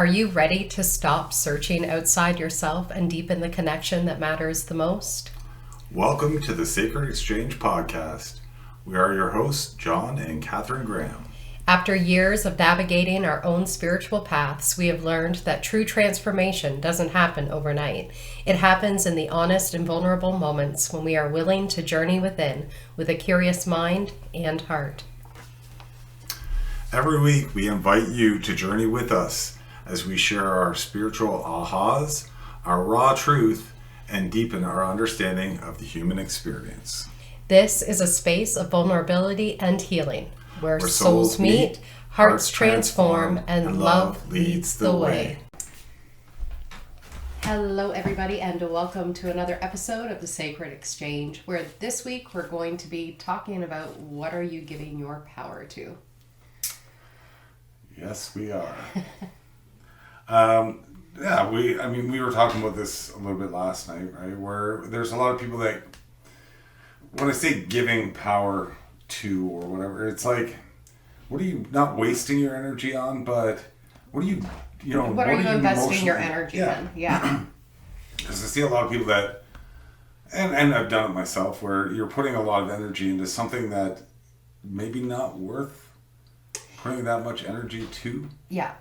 Are you ready to stop searching outside yourself and deepen the connection that matters the most? Welcome to the Sacred Exchange Podcast. We are your hosts, John and Catherine Graham. After years of navigating our own spiritual paths, we have learned that true transformation doesn't happen overnight. It happens in the honest and vulnerable moments when we are willing to journey within with a curious mind and heart. Every week, we invite you to journey with us as we share our spiritual ahas, our raw truth, and deepen our understanding of the human experience. This is a space of vulnerability and healing, where souls meet, hearts transform, and love leads the way. Hello, everybody, and welcome to another episode of the Sacred Exchange, where this week we're going to be talking about what are you giving your power to? Yes, we are. We were talking about this a little bit last night, right? Where there's a lot of people that, when I say giving power to or whatever, it's like, what are you not wasting your energy on, but what are you what are you investing your energy in? Yeah. Because I see a lot of people that, and I've done it myself, where you're putting a lot of energy into something that maybe not worth putting that much energy to. Yeah.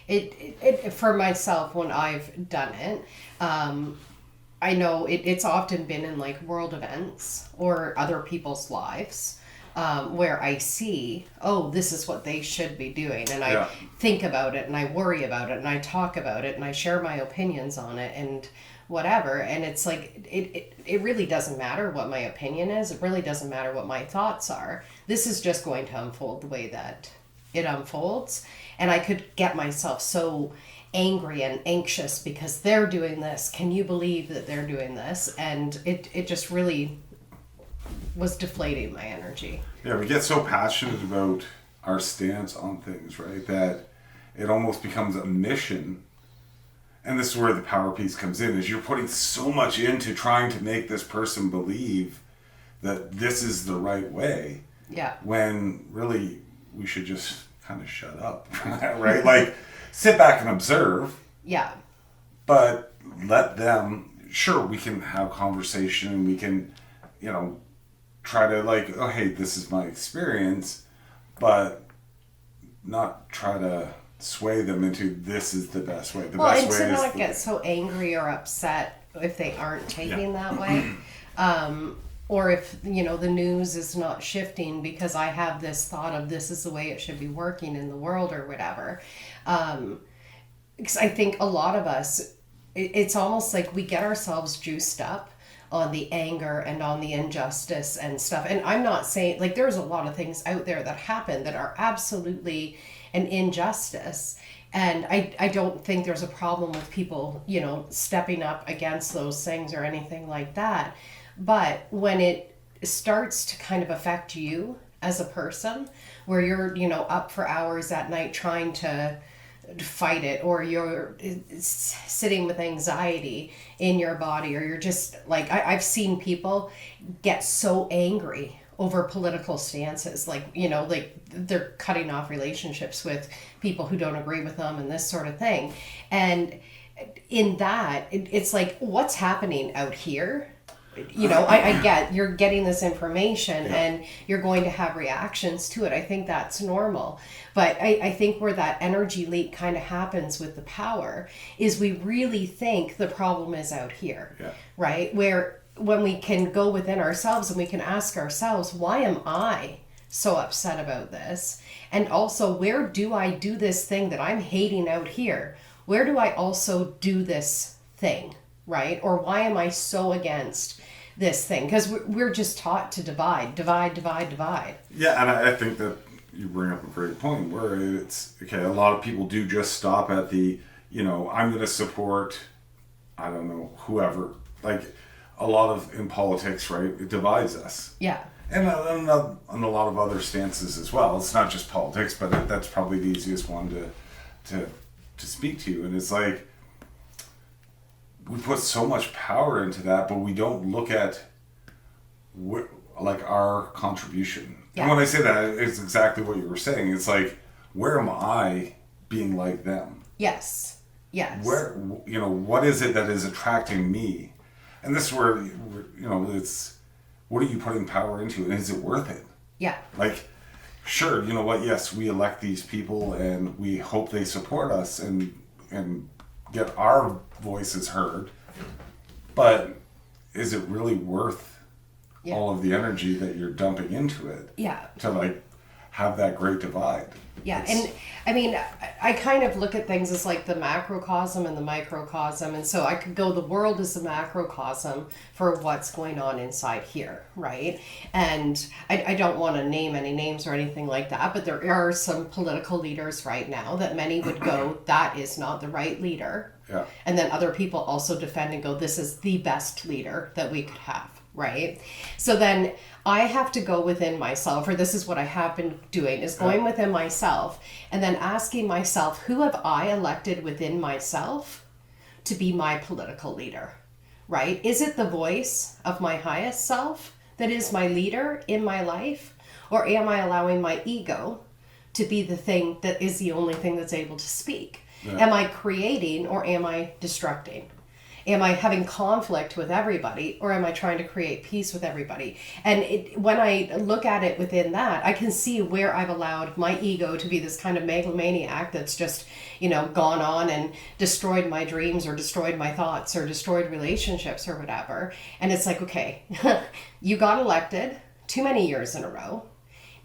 It for myself, when I've done it, I know it's often been in like world events or other people's lives, where I see, oh, this is what they should be doing. And I think about it and I worry about it and I talk about it and I share my opinions on it and whatever. And it's like, it really doesn't matter what my opinion is. It really doesn't matter what my thoughts are. This is just going to unfold the way that it unfolds. And I could get myself so angry and anxious because they're doing this. Can you believe that they're doing this? And it just really was deflating my energy. Yeah, we get so passionate about our stance on things, right? That it almost becomes a mission. And this is where the power piece comes in, is you're putting so much into trying to make this person believe that this is the right way. Yeah. When really we should just kind of shut up, right? Like, sit back and observe. Yeah. But let them, sure, we can have conversation and we can, try to like, oh, hey, this is my experience, but not try to sway them into this is the best way. The best way is... Well, and to not get so angry or upset if they aren't taking that way. Or if, the news is not shifting because I have this thought of this is the way it should be working in the world or whatever. Because I think a lot of us, it's almost like we get ourselves juiced up on the anger and on the injustice and stuff. And I'm not saying, like, there's a lot of things out there that happen that are absolutely an injustice. And I don't think there's a problem with people, stepping up against those things or anything like that. But when it starts to kind of affect you as a person, where you're, up for hours at night trying to fight it, or you're sitting with anxiety in your body, or you're just like, I've seen people get so angry over political stances, like they're cutting off relationships with people who don't agree with them and this sort of thing. And in that, it's like, what's happening out here? I get you're getting this information and you're going to have reactions to it. I think that's normal. But I think where that energy leak kind of happens with the power is we really think the problem is out here, right? Where when we can go within ourselves and we can ask ourselves, why am I so upset about this? And also, where do I do this thing that I'm hating out here? Where do I also do this thing? Right? Or why am I so against this thing? Because we're just taught to divide. Yeah, and I think that you bring up a great point where it's, okay, a lot of people do just stop at the, I'm going to support, I don't know, whoever. Like, a lot of, in politics, right, it divides us. Yeah. And on a lot of other stances as well. It's not just politics, but that's probably the easiest one to speak to. And it's like, we put so much power into that, but we don't look at our contribution. Yeah. And when I say that, it's exactly what you were saying. It's like, where am I being like them? Yes. Yes. Where, what is it that is attracting me? And this is where, it's, what are you putting power into, and is it worth it? Yeah. Like, sure, you know what? Yes, we elect these people, and we hope they support us and get our voices heard. But is it really worth all of the energy that you're dumping into it? Yeah. To like have that great divide. Yeah, and I mean, I kind of look at things as like the macrocosm and the microcosm, and so I could go, the world is the macrocosm for what's going on inside here, right? And I don't want to name any names or anything like that, but there are some political leaders right now that many would go, that is not the right leader. Yeah. And then other people also defend and go, this is the best leader that we could have, right? So then I have to go within myself, or this is what I have been doing, is going within myself and then asking myself, who have I elected within myself to be my political leader, right? Is it the voice of my highest self that is my leader in my life? Or am I allowing my ego to be the thing that is the only thing that's able to speak? Yeah. Am I creating or am I destructing? Am I having conflict with everybody, or am I trying to create peace with everybody? And when I look at it within that, I can see where I've allowed my ego to be this kind of megalomaniac that's just, gone on and destroyed my dreams or destroyed my thoughts or destroyed relationships or whatever. And it's like, okay, you got elected too many years in a row.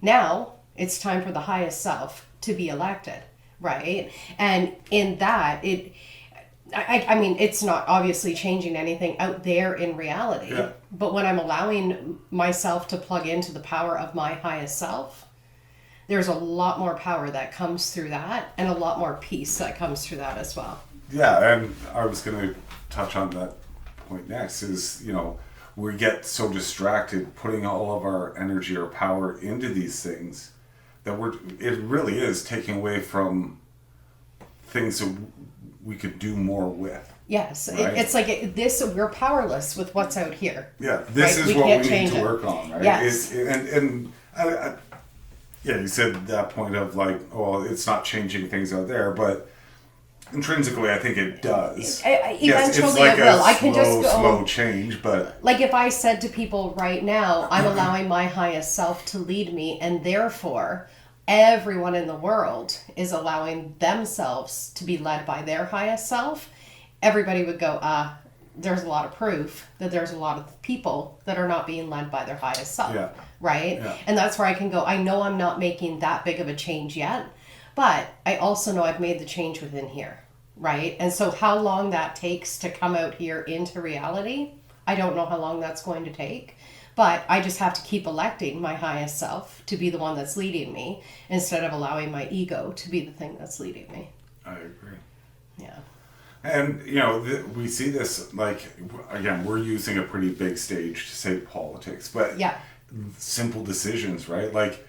Now it's time for the highest self to be elected, right? And in that, I mean, it's not obviously changing anything out there in reality, but when I'm allowing myself to plug into the power of my highest self, there's a lot more power that comes through that and a lot more peace that comes through that as well. Yeah, and I was going to touch on that point next is, we get so distracted putting all of our energy or power into these things that it really is taking away from things that we could do more with. Yes, right? It's like we're powerless with what's out here. Yeah, this is what we need to work on, right? Yes. You said that point of like, oh, it's not changing things out there, but intrinsically, I think it does. Eventually, like it will. I can just go slow change, but like if I said to people right now, I'm allowing my highest self to lead me, and therefore everyone in the world is allowing themselves to be led by their highest self, everybody would go, there's a lot of proof that there's a lot of people that are not being led by their highest self, right? Yeah. And that's where I can go, I know I'm not making that big of a change yet, but I also know I've made the change within here, right? And so how long that takes to come out here into reality, I don't know how long that's going to take. But I just have to keep electing my highest self to be the one that's leading me instead of allowing my ego to be the thing that's leading me. I agree. Yeah. And, we see this, like, again, we're using a pretty big stage to say politics, but simple decisions, right? Like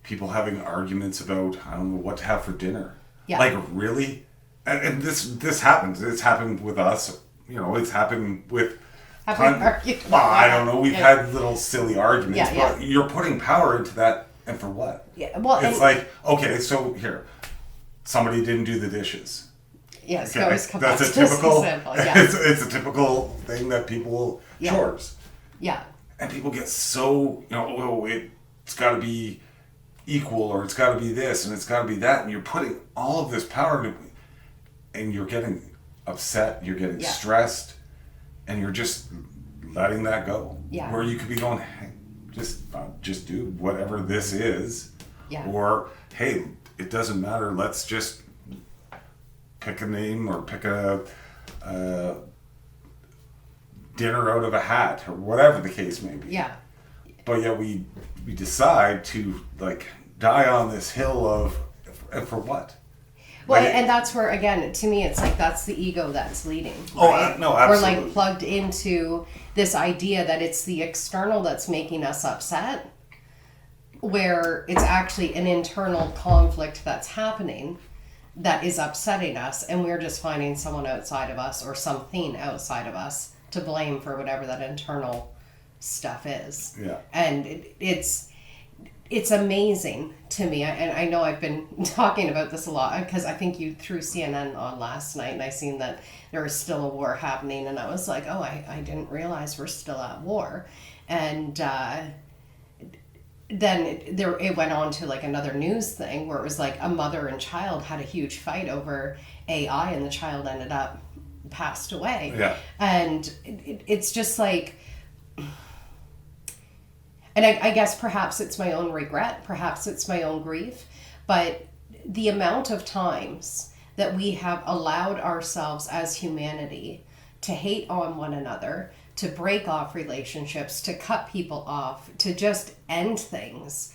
people having arguments about, I don't know, what to have for dinner. Yeah. Like, really? And this happens. It's happened with us. It's happened with... I don't know. We've had little silly arguments, but you're putting power into that, and for what? Yeah, well, it's like, okay, so here, somebody didn't do the dishes. Yes, okay, that's a typical example. Yeah. It's a typical thing that people chores. Yeah, and people get so it's got to be equal, or it's got to be this, and it's got to be that, and you're putting all of this power into, and you're getting upset, you're getting stressed. And you're just letting that go. Yeah. Where you could be going, hey, just do whatever this is. Yeah. Or, hey, it doesn't matter. Let's just pick a name or pick a dinner out of a hat or whatever the case may be. Yeah. But yet we decide to like die on this hill of, and for what? Well, and that's where, again, to me, it's like that's the ego that's leading. Right? Oh, no, absolutely. We're like plugged into this idea that it's the external that's making us upset, where it's actually an internal conflict that's happening that is upsetting us, and we're just finding someone outside of us or something outside of us to blame for whatever that internal stuff is. Yeah. And it's... it's amazing to me, and I know I've been talking about this a lot because I think you threw CNN on last night, and I seen that there was still a war happening, and I was like, oh, I didn't realize we're still at war. And then it went on to like another news thing where it was like a mother and child had a huge fight over AI, and the child ended up passed away. Yeah. And it's just like, and I guess perhaps it's my own regret, perhaps it's my own grief, but the amount of times that we have allowed ourselves as humanity to hate on one another, to break off relationships, to cut people off, to just end things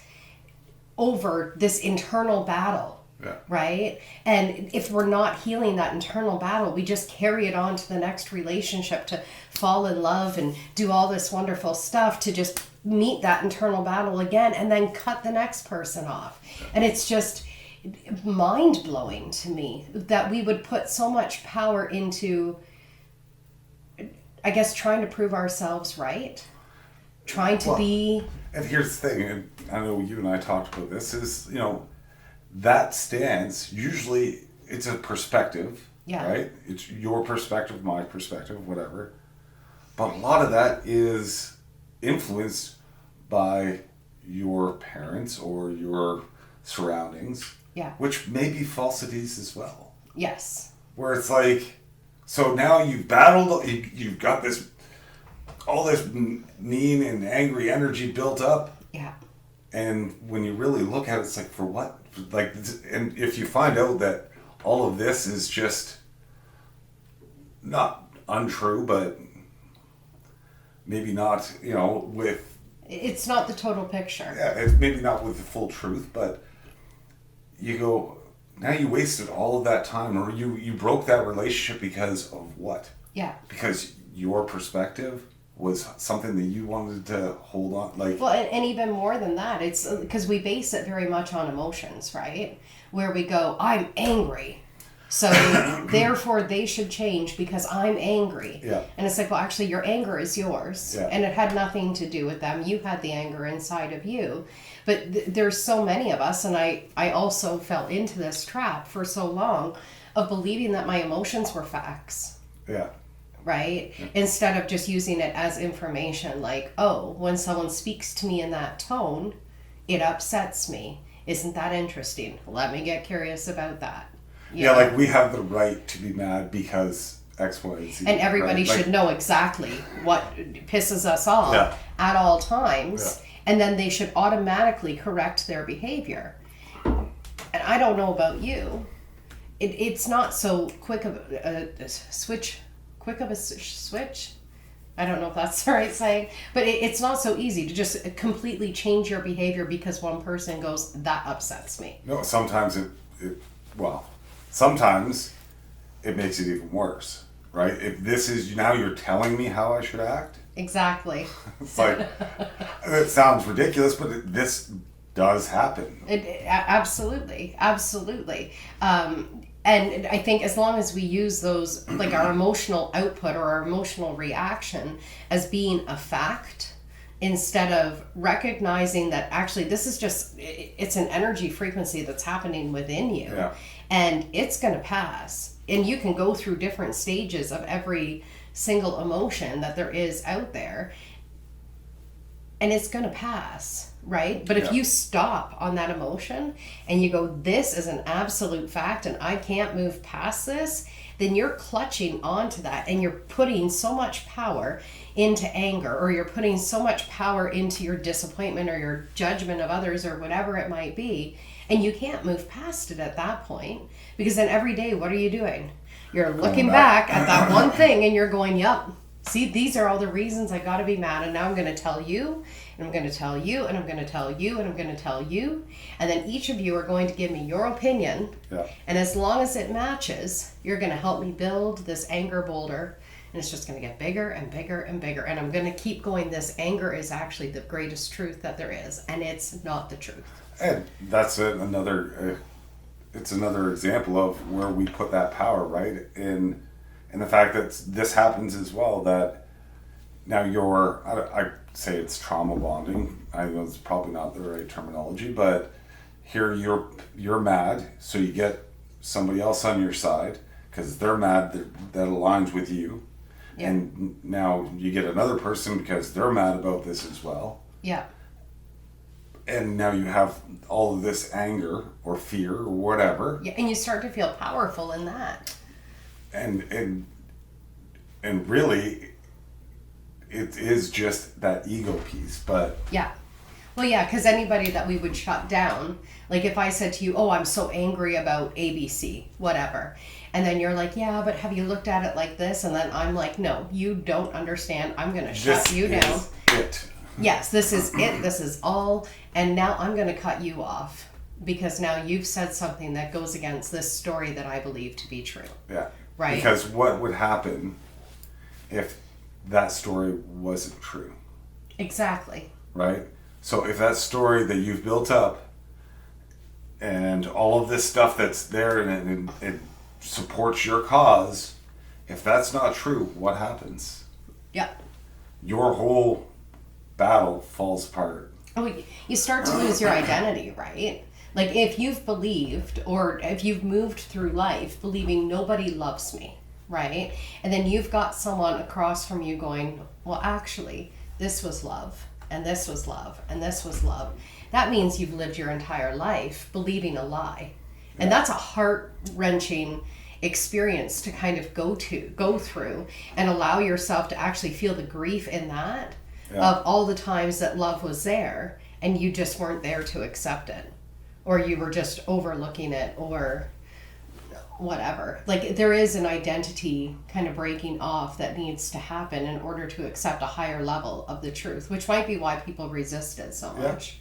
over this internal battle. Yeah. Right? And if we're not healing that internal battle, we just carry it on to the next relationship, to fall in love and do all this wonderful stuff to just meet that internal battle again and then cut the next person off. And it's just mind-blowing to me that we would put so much power into, I guess, trying to prove ourselves right, trying to be... And here's the thing, and I know you and I talked about this, is, that stance, usually it's a perspective, Yeah. right? It's your perspective, my perspective, whatever. But a lot of that is influenced by your parents or your surroundings, Yeah. which may be falsities as well. Yes. Where it's like, so now you've battled, you've got this, all this mean and angry energy built up. Yeah. And when you really look at it, it's like, for what? Like, and if you find out that all of this is just not untrue, but maybe not, with... It's not the total picture. Yeah, it's maybe not with the full truth, but you go, now you wasted all of that time, or you broke that relationship because of what? Yeah. Because your perspective was something that you wanted to hold on, like... Well, and even more than that, it's because we base it very much on emotions, right? Where we go, I'm angry, so therefore they should change because I'm angry. Yeah. And it's like, well, actually, your anger is yours. Yeah. And it had nothing to do with them. You had the anger inside of you. But there's so many of us, and I also fell into this trap for so long of believing that my emotions were facts. Yeah. Right? Yeah. Instead of just using it as information, like, oh, when someone speaks to me in that tone, it upsets me. Isn't that interesting? Let me get curious about that. You know? Like, we have the right to be mad because X, Y, and Z. And everybody right? should know exactly what pisses us off at all times. Yeah. And then they should automatically correct their behavior. And I don't know about you. It's not so quick of a switch. Quick of a switch. I don't know if that's the right saying, but it's not so easy to just completely change your behavior because one person goes, that upsets me. No, sometimes sometimes it makes it even worse, right? If this is, now you're telling me how I should act. Exactly. It's like, it sounds ridiculous, but this does happen. Absolutely. And I think as long as we use those, like our emotional output or our emotional reaction as being a fact, instead of recognizing that actually this is just, it's an energy frequency that's happening within you. Yeah. And it's going to pass. And you can go through different stages of every single emotion that there is out there. And it's going to pass, right? But if you stop on that emotion and you go, this is an absolute fact and I can't move past this, then you're clutching onto that and you're putting so much power into anger, or you're putting so much power into your disappointment or your judgment of others or whatever it might be. And you can't move past it at that point, because then every day, what are you doing? You're looking back at that one thing and you're going, yep. See, these are all the reasons I got to be mad, and now I'm going to tell you, and I'm going to tell you, and I'm going to tell you, and I'm going to tell you, and then each of you are going to give me your opinion, and as long as it matches, you're going to help me build this anger boulder, and it's just going to get bigger and bigger and bigger, and I'm going to keep going, this anger is actually the greatest truth that there is, and it's not the truth. And that's another example of where we put that power, right, and the fact that this happens as well, that now I say it's trauma bonding. I know it's probably not the right terminology, but here you're mad, so you get somebody else on your side because they're mad that aligns with you. Yeah. And now you get another person because they're mad about this as well. Yeah. And now you have all of this anger or fear or whatever. Yeah, and you start to feel powerful in that. And really, it is just that ego piece. But yeah. Well, yeah, because anybody that we would shut down, like if I said to you, oh, I'm so angry about ABC, whatever. And then you're like, yeah, but have you looked at it like this? And then I'm like, no, you don't understand. I'm going to shut you down. It. Yes, this is it. This is all. And now I'm going to cut you off because now you've said something that goes against this story that I believe to be true. Yeah. Right. Because what would happen if that story wasn't true? Exactly. Right? So if that story that you've built up and all of this stuff that's there and it supports your cause, if that's not true, what happens? Yeah. Your whole battle falls apart. Oh, you start to lose your identity, right? Like if you've believed or if you've moved through life believing nobody loves me, right? And then you've got someone across from you going, well, actually, this was love, and this was love, and this was love. That means you've lived your entire life believing a lie. And that's a heart-wrenching experience to kind of go through and allow yourself to actually feel the grief in that of all the times that love was there and you just weren't there to accept it, or you were just overlooking it, or whatever. Like there is an identity kind of breaking off that needs to happen in order to accept a higher level of the truth, which might be why people resist it so much.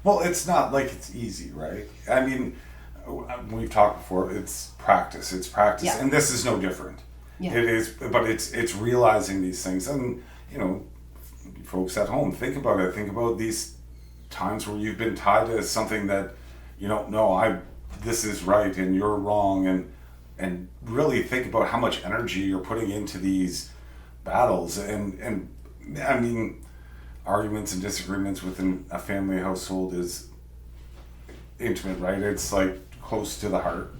Well, it's not like it's easy, right? I mean, we've talked before, it's practice, Yeah. and this is no different. Yeah. It is, but it's realizing these things. And folks at home, think about it. Think about these times where you've been tied to something that this is right and you're wrong, and really think about how much energy you're putting into these battles. And I mean, arguments and disagreements within a family household is intimate, right? It's like close to the heart.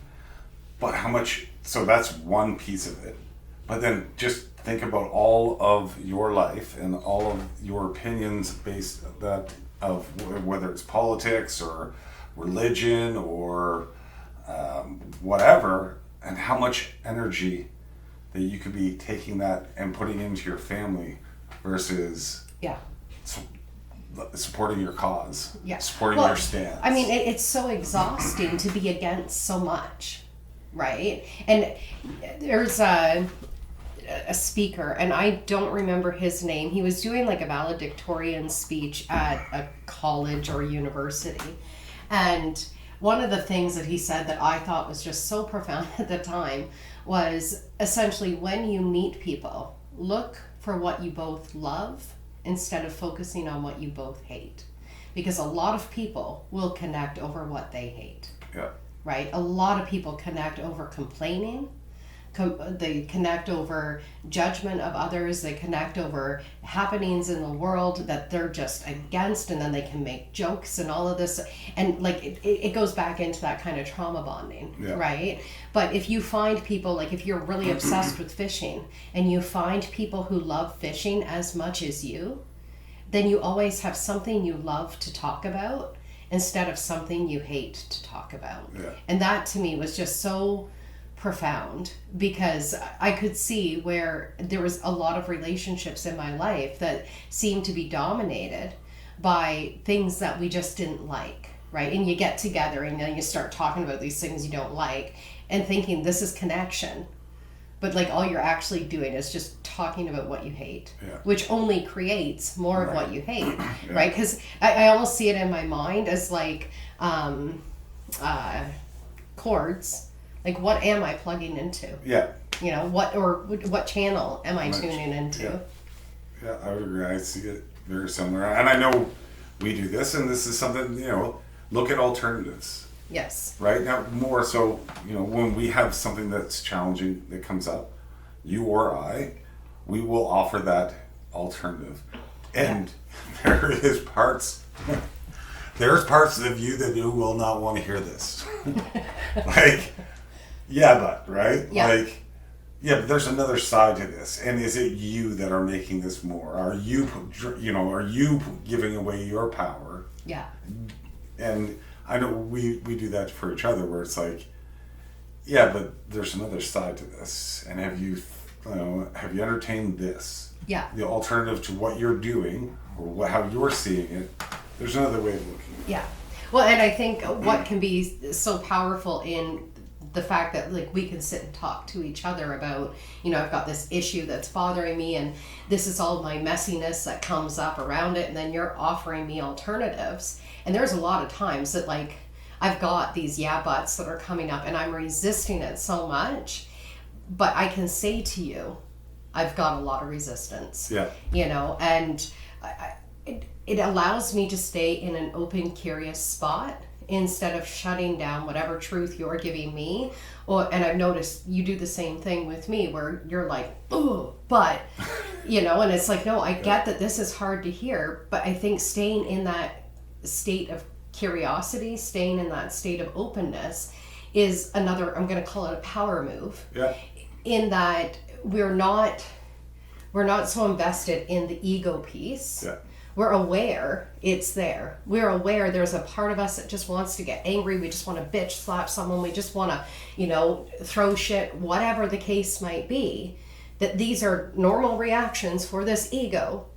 But how much, so that's one piece of it. But then just think about all of your life and all of your opinions based of whether it's politics or religion or whatever, and how much energy that you could be taking that and putting into your family versus supporting your cause, supporting your stance. I mean, it's so exhausting to be against so much, right? And there's a speaker, and I don't remember his name. He was doing like a valedictorian speech at a college or university. And one of the things that he said that I thought was just so profound at the time was essentially, when you meet people, look for what you both love instead of focusing on what you both hate. Because a lot of people will connect over what they hate. Yeah. Right? A lot of people connect over complaining. They connect over judgment of others. They connect over happenings in the world that they're just against, and then they can make jokes and all of this. And like it goes back into that kind of trauma bonding, right? But if you find people, like if you're really obsessed with fishing and you find people who love fishing as much as you, then you always have something you love to talk about instead of something you hate to talk about. Yeah. And that to me was just so profound, because I could see where there was a lot of relationships in my life that seemed to be dominated by things that we just didn't like, right? And you get together and then you start talking about these things you don't like and thinking this is connection, but like all you're actually doing is just talking about what you hate, which only creates more of what you hate, right? Because I almost see it in my mind as like chords. Like, what am I plugging into? Yeah. What channel am I tuning into? Yeah, I would agree. I see it very similar. And I know we do this, and this is something, look at alternatives. Yes. Right? Now, more so, when we have something that's challenging that comes up, you or I, we will offer that alternative. And there is parts There's parts of you that you will not want to hear this. Like, yeah, but, right? Yeah. Like, yeah, but there's another side to this. And is it you that are making this more? Are you, are you giving away your power? Yeah. And I know we do that for each other where it's like, yeah, but there's another side to this. And have you entertained this? Yeah. The alternative to what you're doing or how you're seeing it, there's another way of looking at it. Yeah. Well, and I think what can be so powerful in the fact that like we can sit and talk to each other about, I've got this issue that's bothering me and this is all my messiness that comes up around it, and then you're offering me alternatives. And there's a lot of times that like I've got these yeah buts that are coming up and I'm resisting it so much, but I can say to you, I've got a lot of resistance. Yeah. And it allows me to stay in an open, curious spot instead of shutting down whatever truth you're giving me. And I've noticed you do the same thing with me where you're like, oh, but, and it's like, no, I get that this is hard to hear, but I think staying in that state of curiosity, staying in that state of openness is another, I'm going to call it a power move. Yeah. In that we're not so invested in the ego piece. Yeah. We're aware it's there. We're aware there's a part of us that just wants to get angry. We just want to bitch slap someone. We just want to, throw shit, whatever the case might be. That these are normal reactions for this ego.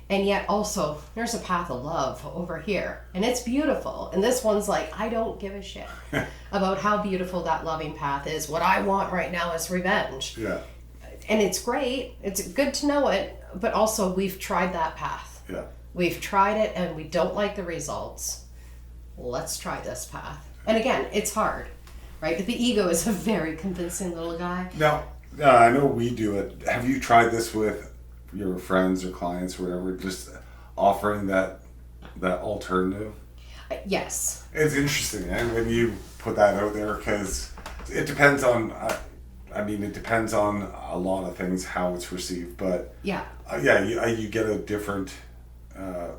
And yet also there's a path of love over here. And it's beautiful. And this one's like, I don't give a shit about how beautiful that loving path is. What I want right now is revenge. Yeah. And it's great. It's good to know it. But also we've tried that path. Yeah. We've tried it and we don't like the results. Let's try this path. And again, it's hard, right? But the ego is a very convincing little guy. Now, I know we do it. Have you tried this with your friends or clients or whatever? Just offering that alternative? Yes. It's interesting, when you put that out there, because it depends on, it depends on a lot of things, how it's received. But yeah, you get a different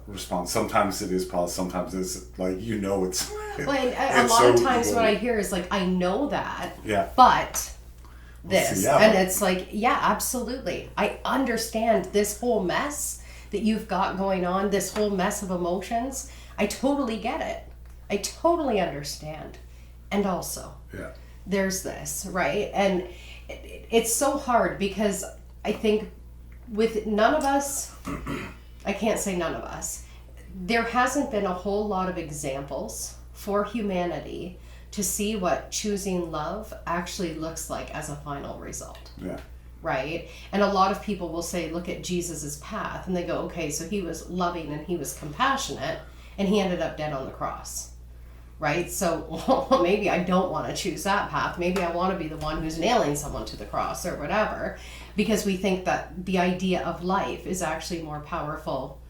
response. Sometimes it is positive, sometimes it's like, it's well, and a lot of times what I hear is like, I know that, yeah, but this, yeah. And it's like, yeah, absolutely, I understand this whole mess that you've got going on, this whole mess of emotions. I totally get it. I totally understand. And also, yeah, there's this, right? And it's so hard because I think with none of us, I can't say none of us, there hasn't been a whole lot of examples for humanity to see what choosing love actually looks like as a final result. Yeah. Right? And a lot of people will say, look at Jesus's path, and they go, okay, so he was loving and he was compassionate and he ended up dead on the cross. Right? So well, maybe I don't want to choose that path. Maybe I want to be the one who's nailing someone to the cross or whatever, because we think that the idea of life is actually more powerful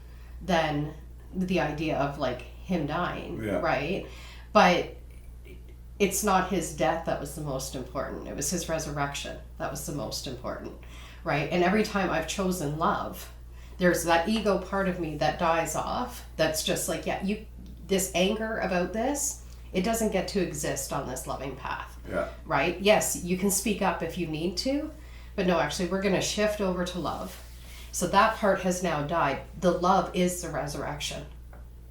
than the idea of like him dying. Yeah. Right? But it's not his death that was the most important. It was his resurrection that was the most important. Right? And every time I've chosen love, there's that ego part of me that dies off. That's just like, yeah, this anger about this, it doesn't get to exist on this loving path. Yeah. Right? Yes, you can speak up if you need to, but no, actually, we're going to shift over to love. So that part has now died. The love is the resurrection.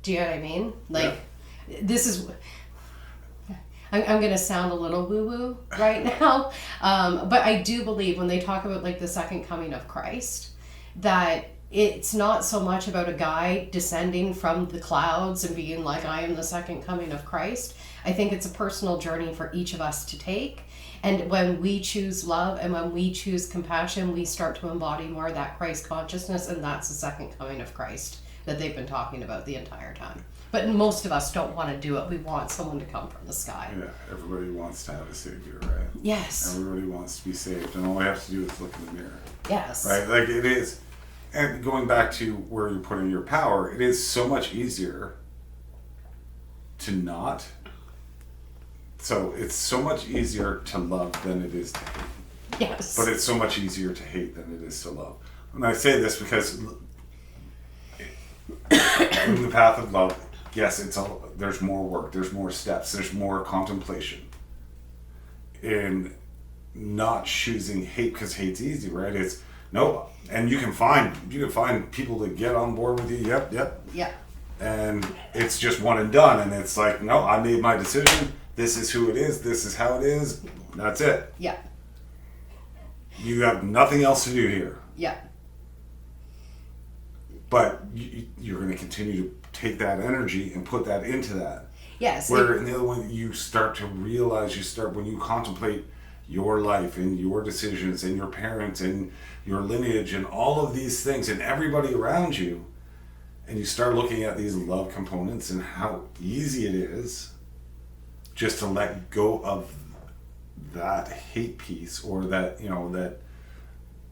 Do you know what I mean? Like, this is... I'm going to sound a little woo-woo right now, but I do believe when they talk about like the second coming of Christ, that it's not so much about a guy descending from the clouds and being like, I am the second coming of Christ. I think it's a personal journey for each of us to take. And when we choose love and when we choose compassion, we start to embody more of that Christ consciousness, and that's the second coming of Christ that they've been talking about the entire time. But most of us don't want to do it. We want someone to come from the sky. Yeah, everybody wants to have a savior, right? Yes. Everybody wants to be saved, and all we have to do is look in the mirror. Yes. Right? Like it is. And going back to where you're putting your power, it is so much easier to not. So it's so much easier to love than it is to hate. Yes. But it's so much easier to hate than it is to love. And I say this because in the path of love, yes, there's more work, there's more steps, there's more contemplation in not choosing hate, because hate's easy, right? It's no, and you can find people to get on board with you. Yeah. And it's just one and done, and it's like, no, I made my decision. This is who it is. This is how it is. That's it. Yeah. You have nothing else to do here. Yeah. But you're going to continue to take that energy and put that into that. Yes. Where in the other one, you start to realize, when you contemplate your life and your decisions and your parents and your lineage and all of these things and everybody around you, and you start looking at these love components and how easy it is just to let go of that hate piece, or that, that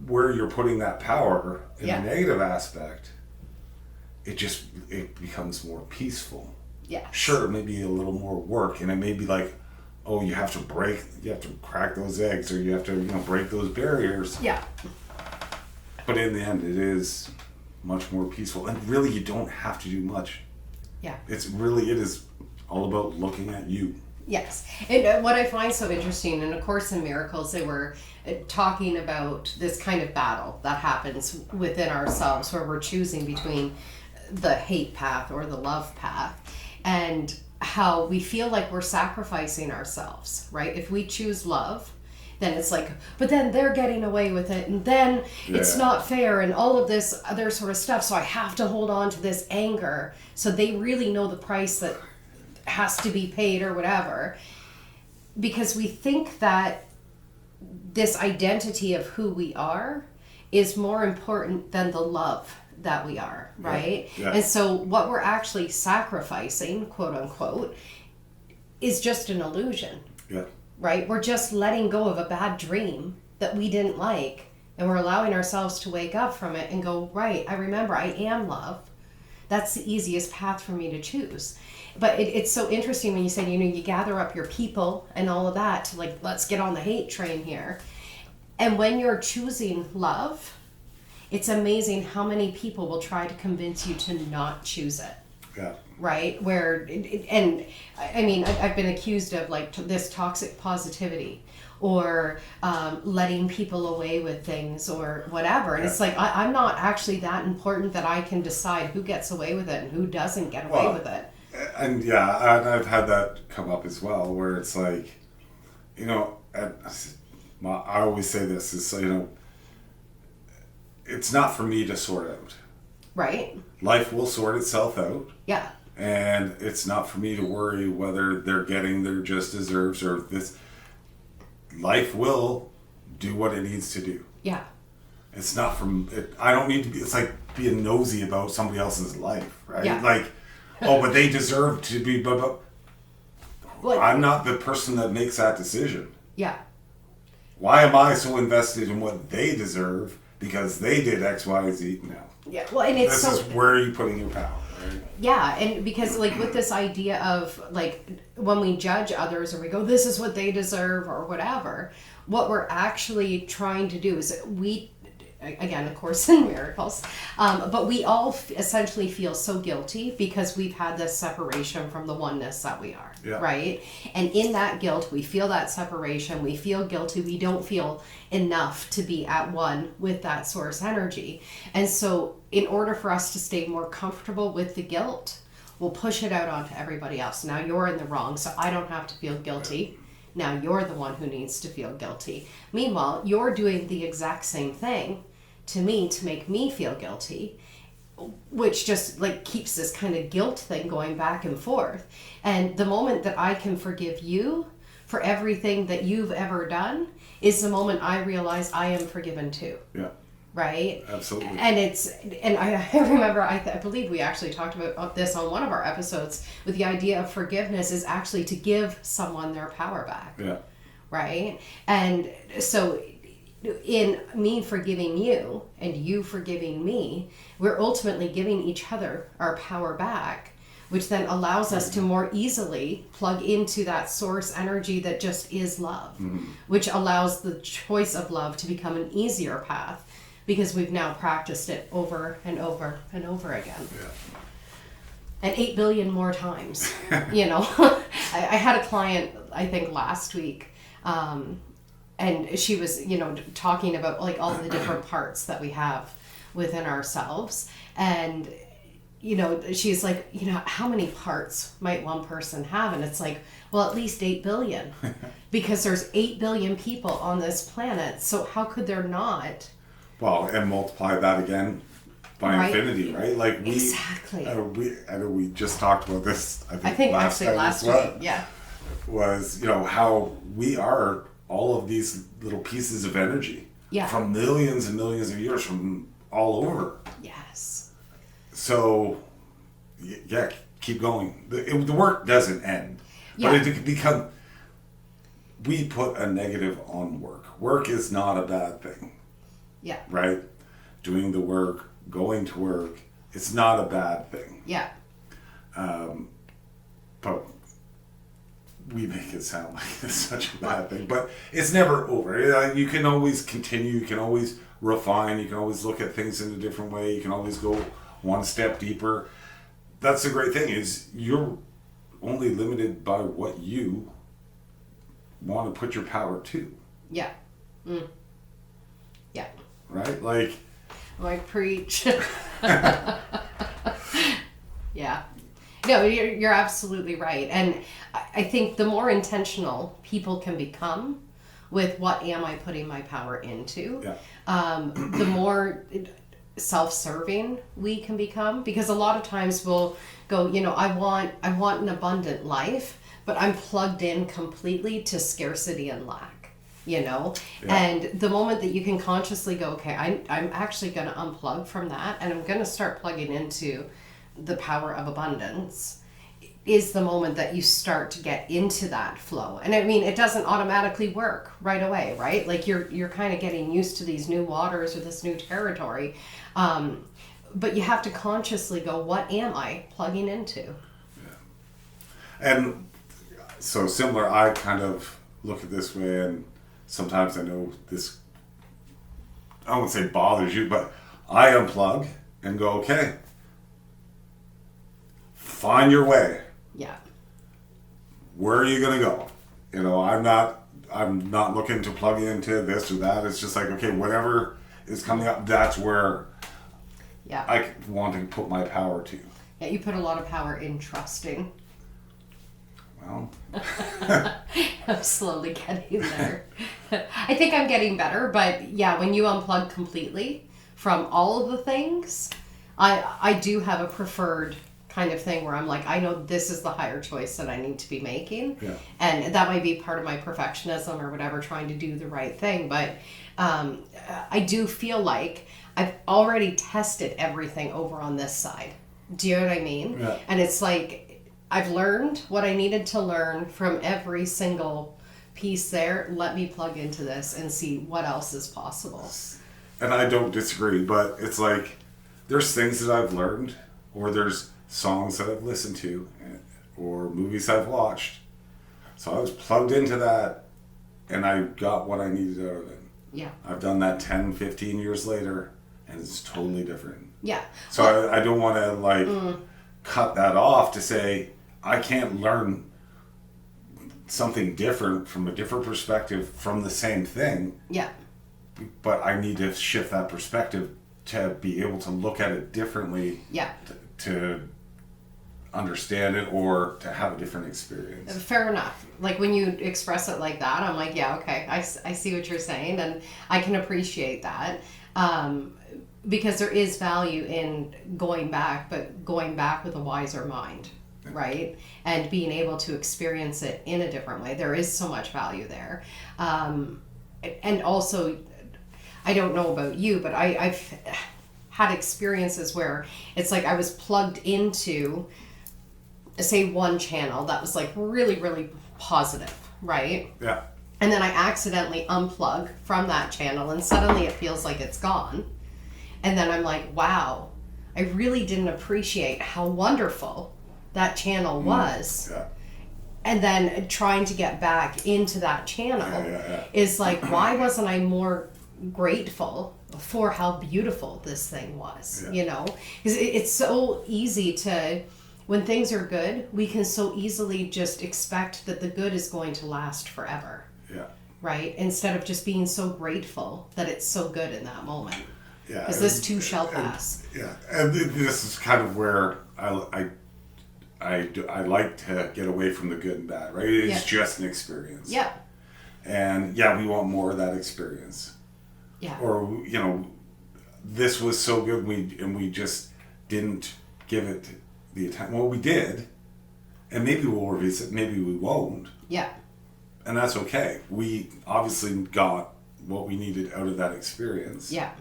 where you're putting that power in a negative aspect, it becomes more peaceful. Yeah. Sure, it may be a little more work, and it may be like, oh, you have to crack those eggs, or you have to, break those barriers. Yeah. But in the end, it is much more peaceful, and really, you don't have to do much. Yeah. It is all about looking at you. Yes. And what I find so interesting, in A Course in Miracles, they were talking about this kind of battle that happens within ourselves, where we're choosing between the hate path or the love path, and how we feel like we're sacrificing ourselves, right? If we choose love, then it's like, but then they're getting away with it, and then it's not fair, and all of this other sort of stuff, so I have to hold on to this anger. So they really know the price that has to be paid or whatever, because we think that this identity of who we are is more important than the love that we are, right? Yeah. And so what we're actually sacrificing, quote unquote, is just an illusion. Yeah. Right? We're just letting go of a bad dream that we didn't like, and we're allowing ourselves to wake up from it and go, right, I remember I am love. That's the easiest path for me to choose. But it's so interesting when you said, you gather up your people and all of that to, like, let's get on the hate train here. And when you're choosing love, it's amazing how many people will try to convince you to not choose it. Yeah. Right? Where, and I mean, I've been accused of like this toxic positivity, or letting people away with things or whatever. And it's like, I'm not actually that important that I can decide who gets away with it and who doesn't get away with it. And I've had that come up as well, where it's like, I always say this is, it's not for me to sort out. Right. Life will sort itself out. Yeah. And it's not for me to worry whether they're getting their just deserves or this. Life will do what it needs to do. Yeah. It's not from it. I don't need to be. It's like being nosy about somebody else's life, right? Yeah. Like, oh, but they deserve to be. But I'm not the person that makes that decision. Yeah. Why am I so invested in what they deserve because they did X, Y, Z? No. Yeah. Well, and it's this is where are you putting your power, right? Yeah, and because like with this idea of like when we judge others or we go, this is what they deserve or whatever, what we're actually trying to do is again, A Course in Miracles, but we all essentially feel so guilty because we've had this separation from the oneness that we are, right? And in that guilt, we feel that separation, we feel guilty, we don't feel enough to be at one with that source energy. And so in order for us to stay more comfortable with the guilt, we'll push it out onto everybody else. Now you're in the wrong, so I don't have to feel guilty. Now you're the one who needs to feel guilty. Meanwhile, you're doing the exact same thing to me to make me feel guilty, which just like keeps this kind of guilt thing going back and forth. And the moment that I can forgive you for everything that you've ever done is the moment I realize I am forgiven too. Yeah. Right? Absolutely. And I remember, I believe we actually talked about this on one of our episodes, with the idea of forgiveness is actually to give someone their power back. Yeah. Right? And so in me forgiving you and you forgiving me, we're ultimately giving each other our power back, which then allows us to more easily plug into that source energy that just is love, which allows the choice of love to become an easier path because we've now practiced it over and over and over again. Yeah. and 8 billion more times. You know, I had a client, I think last week, and she was, you know, talking about like all the different parts that we have within ourselves. And, you know, she's like, you know, how many parts might one person have? And it's like, well, at least 8 billion, because there's 8 billion people on this planet. So how could there not? Well, and multiply that again by Right. infinity, right? Like Exactly. I know we just talked about this. I think last actually time last as well, week, yeah. was, you know, how we are all of these little pieces of energy Yeah. from millions and millions of years from all over. Yes. So, yeah, keep going. The work doesn't end. Yeah. But it can become, we put a negative on work. Work is not a bad thing, Yeah. right? Doing the work, going to work, it's not a bad thing. Yeah. But we make it sound like it's such a bad thing. But it's never over. You can always continue, you can always refine, you can always look at things in a different way, you can always go one step deeper. That's the great thing, is you're only limited by what you want to put your power to. Yeah. Yeah. Right? Like, Preach. Yeah. No, you're absolutely right. And I think the more intentional people can become with what am I putting my power into, the more self-serving we can become. Because a lot of times we'll go, you know, I want an abundant life, but I'm plugged in completely to scarcity and lack, you know. And the moment that you can consciously go, okay, I'm actually going to unplug from that, and I'm going to start plugging into the power of abundance, is the moment that you start to get into that flow. And I mean, it doesn't automatically work right away, right? Like you're kind of getting used to these new waters or this new territory, but you have to consciously go, what am I plugging into? and so similar, I kind of look at this way, and sometimes I know this, I won't say bothers you, but I unplug and go, okay, find your way. Yeah. Where are you going to go? You know, I'm not looking to plug into this or that. It's just like, okay, whatever is coming up, that's where Yeah. I want to put my power to. Yeah, you put a lot of power in trusting. Well, I'm slowly getting there. I think I'm getting better, but yeah, when you unplug completely from all of the things, I do have a preferred kind of thing where I'm like, I know this is the higher choice that I need to be making. Yeah. And that might be part of my perfectionism or whatever, trying to do the right thing. But I do feel like I've already tested everything over on this side. Do you know what I mean? Yeah. And it's like, I've learned what I needed to learn from every single piece there. Let me plug into this and see what else is possible. and I don't disagree, but it's like there's things that I've learned, or there's songs that I've listened to, or movies I've watched. So I was plugged into that, and I got what I needed out of it. Yeah. I've done that 10, 15 years later, and it's totally different. Yeah. So I don't want to cut that off to say I can't learn something different from a different perspective from the same thing. Yeah. But I need to shift that perspective to be able to look at it differently. Yeah. To understand it, or to have a different experience. Fair enough. Like when you express it like that, I'm like, yeah, okay, I see what you're saying, and I can appreciate that. Because there is value in going back, but going back with a wiser mind, right? And being able to experience it in a different way. There is so much value there. And also, I don't know about you, but I've had experiences where it's like I was plugged into, say, one channel that was like really, really positive, right? Yeah. And then I accidentally unplug from that channel, and suddenly it feels like it's gone. And then I'm like, wow, I really didn't appreciate how wonderful that channel was. Yeah. And then trying to get back into that channel is like, why wasn't I more grateful for how beautiful this thing was? You know, because it's so easy to, when things are good, we can so easily just expect that the good is going to last forever. Yeah. Right? Instead of just being so grateful that it's so good in that moment. Yeah. Because this too shall pass. Yeah. And this is kind of where I like to get away from the good and bad, right? It's just an experience. Yeah. And yeah, we want more of that experience. Yeah. Or, you know, this was so good we just didn't give it the attention. Well, we did. And maybe we'll revisit, maybe we won't. Yeah. And that's okay. We obviously got what we needed out of that experience. Yeah.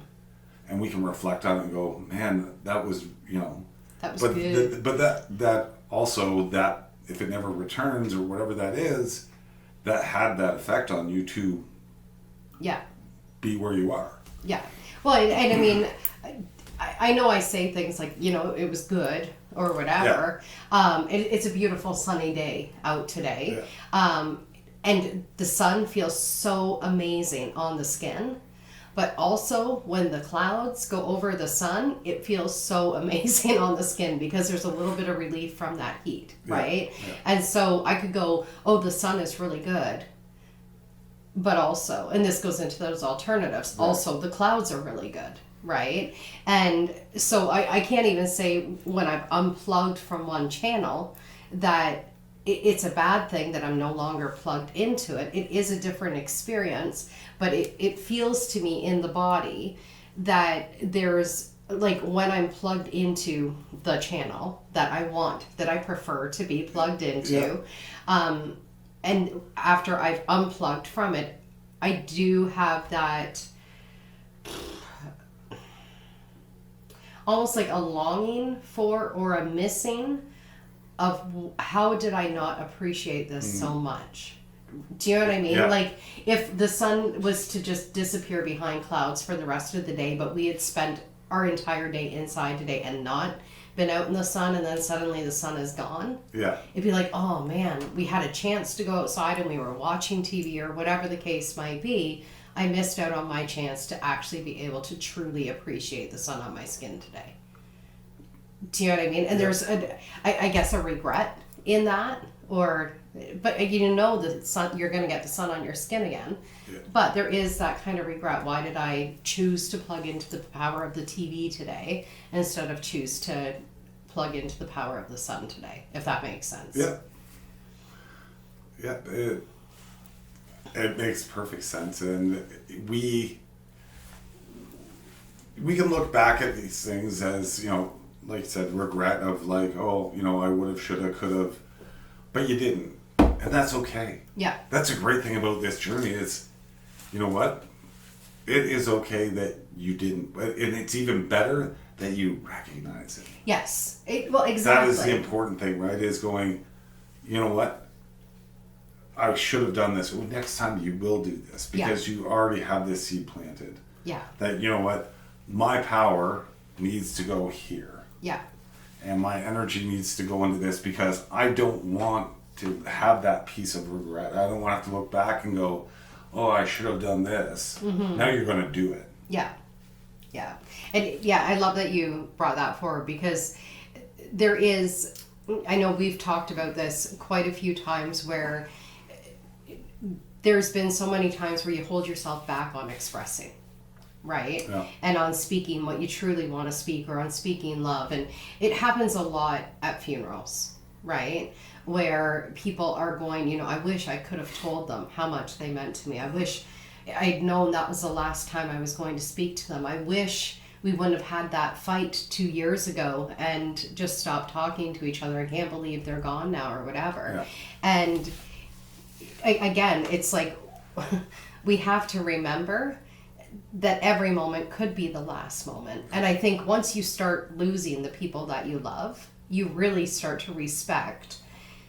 And we can reflect on it and go, man, that was, you know. That was good. But that also, that if it never returns or whatever that is, that had that effect on you to be where you are. Yeah. Well, and I mean, I know I say things like, you know, it was good or whatever. Yeah. It's a beautiful sunny day out today. Yeah. And the sun feels so amazing on the skin. But also, when the clouds go over the sun, it feels so amazing on the skin because there's a little bit of relief from that heat, right? Yeah. And so I could go, oh, the sun is really good. But also, and this goes into those alternatives, also the clouds are really good, right? And so I can't even say when I've unplugged from one channel that it's a bad thing that I'm no longer plugged into it. It is a different experience, but it feels to me in the body that there's, like, when I'm plugged into the channel that I want, that I prefer to be plugged into, and after I've unplugged from it, I do have that almost like a longing for or a missing of how did I not appreciate this so much? Do you know what I mean? Yeah. Like, if the sun was to just disappear behind clouds for the rest of the day, but we had spent our entire day inside today and not been out in the sun, and then suddenly the sun is gone. Yeah. It'd be like, oh man, we had a chance to go outside and we were watching TV or whatever the case might be. I missed out on my chance to actually be able to truly appreciate the sun on my skin today. Do you know what I mean? And there's, I guess, a regret in that, but you know the sun, you're going to get the sun on your skin again. Yeah. But there is that kind of regret. Why did I choose to plug into the power of the TV today instead of choose to plug into the power of the sun today? If that makes sense. Yeah. Yeah, it makes perfect sense, and we can look back at these things as, you know, like you said, regret of like, oh, you know, I would have, should have, could have, but you didn't. And that's okay. Yeah. That's a great thing about this journey is, you know what? It is okay that you didn't, and it's even better that you recognize it. Yes. Well, exactly. That is the important thing, right? Is going, you know what? I should have done this. Well, next time you will do this because you already have this seed planted. Yeah. That, you know what? My power needs to go here. Yeah. And my energy needs to go into this because I don't want to have that piece of regret. I don't want to have to look back and go, oh, I should have done this. Mm-hmm. Now you're going to do it. Yeah. Yeah. And yeah, I love that you brought that forward because there is, I know we've talked about this quite a few times where there's been so many times where you hold yourself back on expressing. Right? Yeah. And on speaking what you truly want to speak or on speaking love. And it happens a lot at funerals, right? Where people are going, you know, I wish I could have told them how much they meant to me. I wish I'd known that was the last time I was going to speak to them. I wish we wouldn't have had that fight 2 years ago and just stopped talking to each other. I can't believe they're gone now or whatever. Yeah. And again, it's like we have to remember that every moment could be the last moment. And I think once you start losing the people that you love, you really start to respect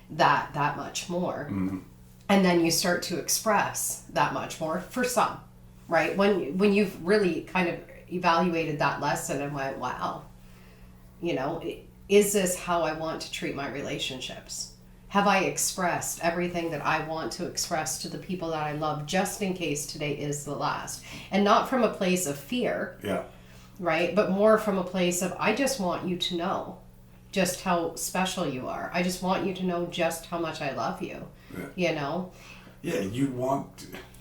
that much more. Mm-hmm. And then you start to express that much more for some, right? When you've really kind of evaluated that lesson and went, wow, you know, is this how I want to treat my relationships? Have I expressed everything that I want to express to the people that I love just in case today is the last? And not from a place of fear, right? But more from a place of, I just want you to know just how special you are. I just want you to know just how much I love you. Yeah. You know? Yeah,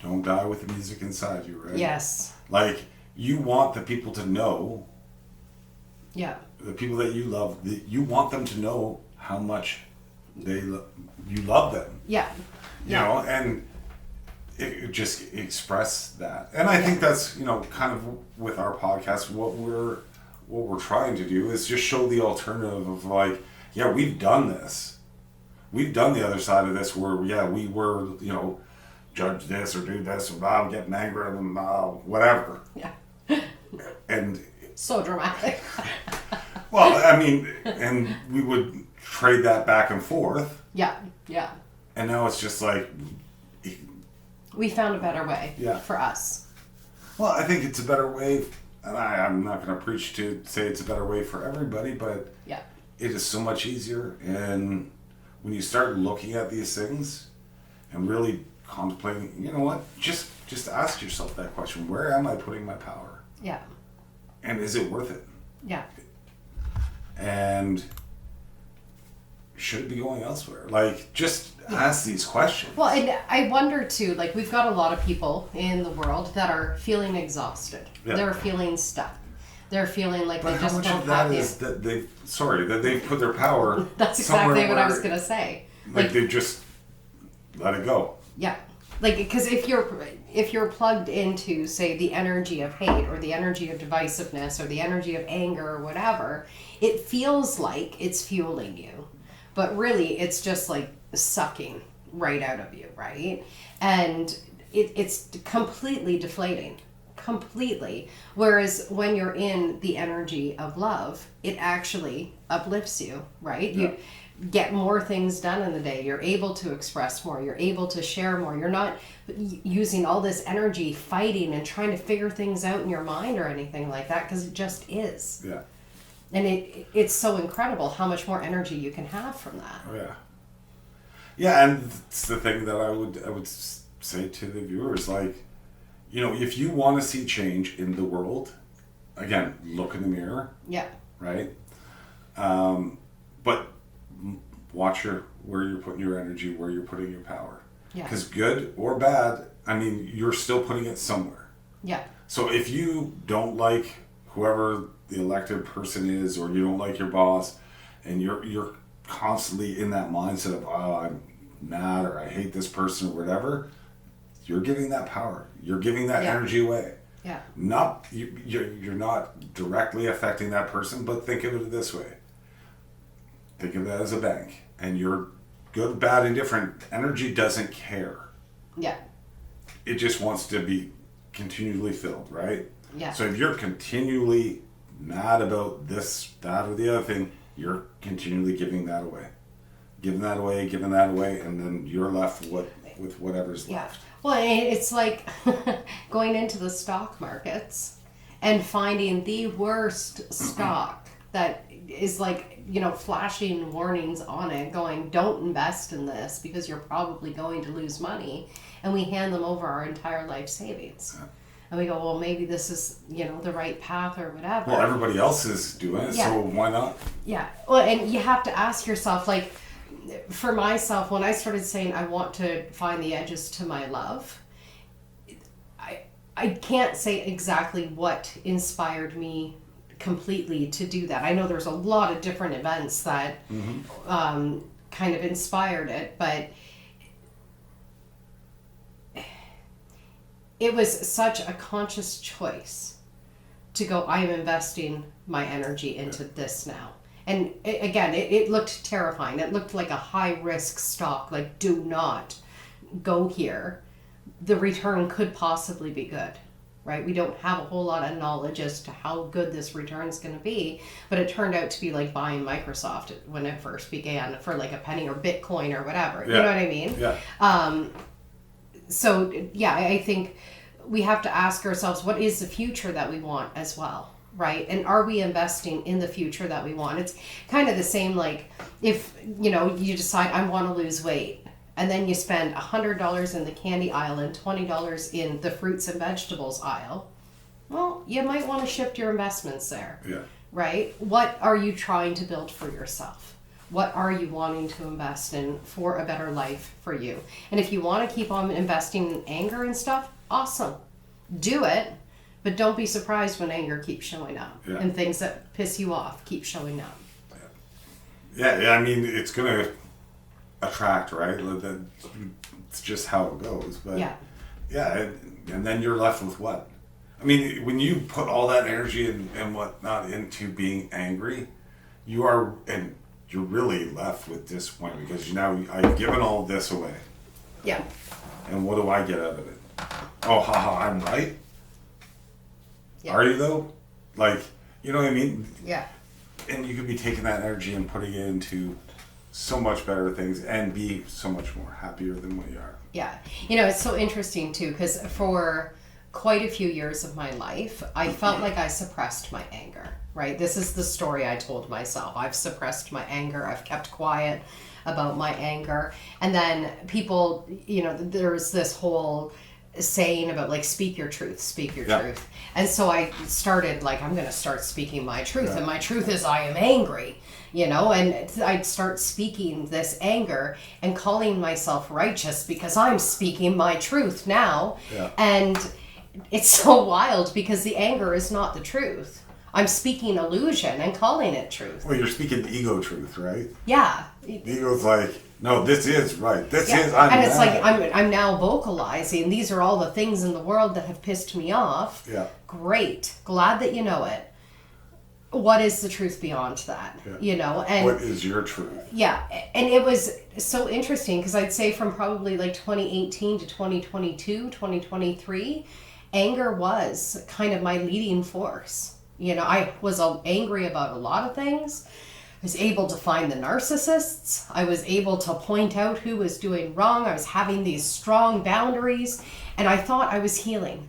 don't die with the music inside you, right? Yes. Like, you want the people to know, Yeah. the people that you love, you want them to know how much you love them. Yeah. You know, and just express that. And I think that's, kind of with our podcast, what we're trying to do is just show the alternative of like, yeah, we've done this. We've done the other side of this where, yeah, we were, judge this or do this, or I'm getting angry at them, whatever. Yeah. And so dramatic. well, I mean, and we would trade that back and forth. Yeah. Yeah. And now it's just like, we found a better way Yeah. for us. well, I think it's a better way, and I'm not going to preach to say it's a better way for everybody, but Yeah. it is so much easier. And when you start looking at these things and really contemplating, you know what, just ask yourself that question: where am I putting my power? Yeah. And is it worth it? Yeah. And should it be going elsewhere? Like, just ask these questions. Well, and I wonder too, like, we've got a lot of people in the world that are feeling exhausted. Yeah. They're feeling stuck. They're feeling like But they how just much don't of that have is that they've put their power That's somewhere exactly what I was where, going to say. like, they just let it go. Yeah. Like, because if you're plugged into, say, the energy of hate or the energy of divisiveness or the energy of anger or whatever, it feels like it's fueling you. But really, it's just like sucking right out of you, right? And it's completely deflating. Completely. Whereas when you're in the energy of love, it actually uplifts you, right? Yeah. You get more things done in the day. You're able to express more. You're able to share more. You're not using all this energy fighting and trying to figure things out in your mind or anything like that, because it just is. Yeah. And it's so incredible how much more energy you can have from that. Oh, yeah. Yeah, and it's the thing that I would say to the viewers, like, if you want to see change in the world, again, look in the mirror, Yeah. right? But watch where you're putting your energy, where you're putting your power. Yeah. Because good or bad, I mean, you're still putting it somewhere. Yeah. So if you don't like whoever the elected person is, or you don't like your boss, and you're constantly in that mindset of, oh, I'm mad, or I hate this person, or whatever, you're giving that power. You're giving that Yeah. energy away. Yeah. You're not directly affecting that person, but think of it this way. Think of it as a bank, and you're good, bad, indifferent. Energy doesn't care. Yeah. It just wants to be continually filled, right? Yeah. So if you're continually mad about this, that, or the other thing, you're continually giving that away. Giving that away, and then you're left with whatever's Yeah. left. Well, it's like going into the stock markets and finding the worst stock that is like, flashing warnings on it going, don't invest in this because you're probably going to lose money. And we hand them over our entire life savings. Yeah. And we go, well, maybe this is, the right path or whatever. Well, everybody else is doing it, Yeah. so why not? Yeah. Well, and you have to ask yourself, like, for myself, when I started saying I want to find the edges to my love, I can't say exactly what inspired me completely to do that. I know there's a lot of different events that kind of inspired it, but it was such a conscious choice to go, I am investing my energy into this now. And it looked terrifying. It looked like a high risk stock, like, do not go here. The return could possibly be good, right? We don't have a whole lot of knowledge as to how good this return is going to be, but it turned out to be like buying Microsoft when it first began for like a penny, or Bitcoin or whatever. Yeah. You know what I mean? Yeah. So, yeah, I think we have to ask ourselves, what is the future that we want as well, right? And are we investing in the future that we want? It's kind of the same, like, if, you decide, I want to lose weight, and then you spend $100 in the candy aisle and $20 in the fruits and vegetables aisle, well, you might want to shift your investments there. Yeah. right? What are you trying to build for yourself? What are you wanting to invest in for a better life for you? And if you want to keep on investing in anger and stuff, awesome. Do it, but don't be surprised when anger keeps showing up and things that piss you off keep showing up. Yeah, I mean, it's going to attract, right? It's just how it goes. But yeah, and then you're left with what? I mean, when you put all that energy and whatnot into being angry, you're really left with disappointment because I've given all this away. Yeah. And what do I get out of it? Oh, haha, I'm right? Yeah. Are you though? Like, you know what I mean? Yeah. And you could be taking that energy and putting it into so much better things and be so much more happier than what you are. Yeah. You know, it's so interesting too, because for quite a few years of my life, I felt like I suppressed my anger, right? This is the story I told myself. I've suppressed my anger. I've kept quiet about my anger. And then people, you know, there's this whole saying about like speak your truth. And so I started like, I'm going to start speaking my truth. And my truth is I am angry, you know, and I'd start speaking this anger and calling myself righteous because I'm speaking my truth now. And it's so wild because the anger is not the truth. I'm speaking illusion and calling it truth. Well, you're speaking ego truth, right? Yeah. The ego's like, no, this is right. This is, and it's like, I'm now vocalizing. These are all the things in the world that have pissed me off. Yeah. Great. Glad that you know it. What is the truth beyond that? Yeah. You know? And what is your truth? Yeah. And it was so interesting because I'd say from probably like 2018 to 2022, 2023, anger was kind of my leading force. You know, I was angry about a lot of things. I was able to find the narcissists. I was able to point out who was doing wrong. I was having these strong boundaries, and I thought I was healing,